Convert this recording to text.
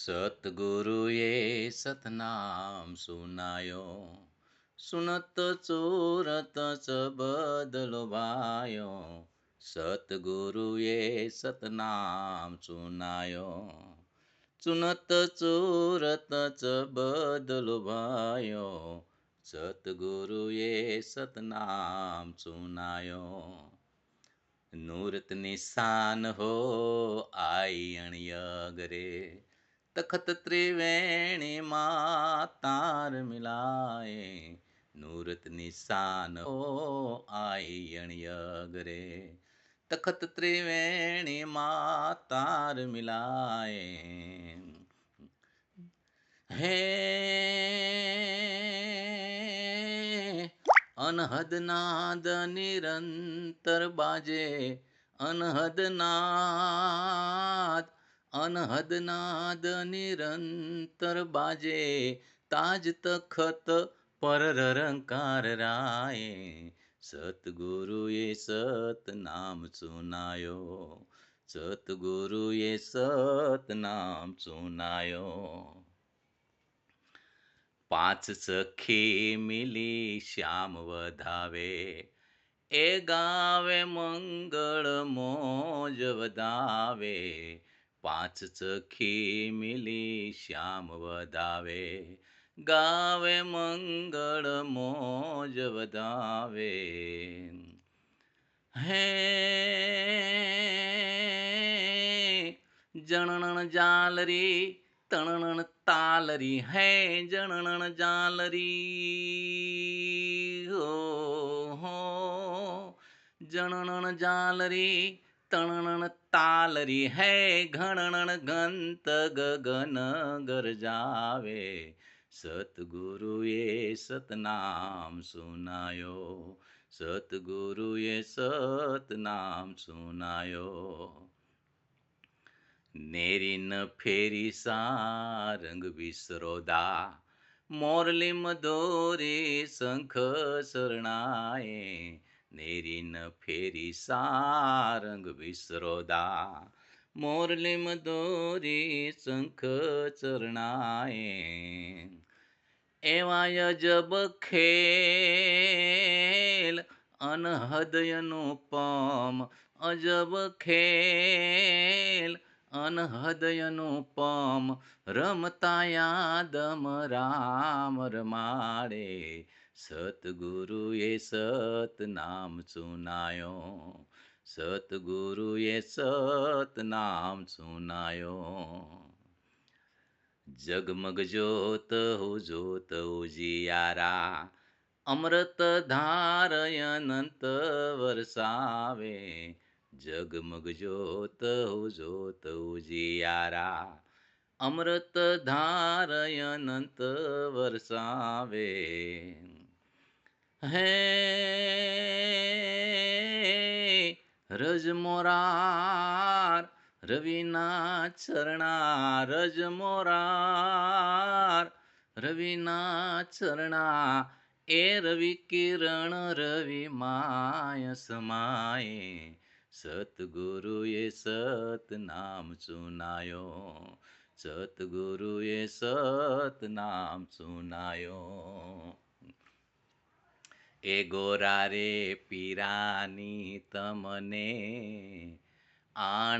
सतगुरुए सतनाम सुनायो, सुनत चोरत च भायो। सतगुरुए सतनाम सुनायो, सुनत चोरत च भायो। सतगुरुए सतनाम सुनायो। नूरत निशान हो आई अणियगरे, तखत त्रिवेणी मातार मिलाए। नूरत निशान हो आई अणियगरे, तखत त्रिवेणी मातार मिलाए। हे अनहद नाद निरंतर बाजे, अनहद नाद निरंतर बाजे। ताज तखत पर रंकार राये, सतगुरुए सतनाम सुनायो। सतगुरुए सतनाम सुनायो। पांच सखी मिली श्याम वधावे, ए गावे मंगल मोज वधावे। पांच सखी मिली श्याम वधावे, गावे मंगल मोज वधावे। हे जनन जालरी तणन तालरी, है जनन जालरी हो। जनन जालरी तणन तालरी, है घणन गंत गगन गरजावे। सतगुरुए सतनाम सुनायो, सतगुरुए सतनाम सुनायो। नेरी न फेरी सारंग विसरोदा, मोरली मधोरी शंख शरणाए। नेरी न फेरी सारंग विसरोदा, मोरली मधोरी शंख चरणाए। एवा यजब खेल अनहद अनुपम, अजब खेल अनहद अनुपम। रमता यादम राम रमाड़े, सतगुरुए सतनाम सुनायो। सतगुरुए सतनाम सुनायो। जगमग जोत हो जोत उजियारा, अमृत धारय अनंत वर्षावे। जगमग जोत हो जोत उजियारा, अमृत धारय अनंत वर्षावे। हे रज मोरार रविना चरणा, रज मोरार रविना चरणा। ए रवि किरण रवि माय समाये, सतगुरुए सतनाम सुनायो। सतगुरुए सतनाम सुनायो। ए गोरा रे पीरानी तमने आण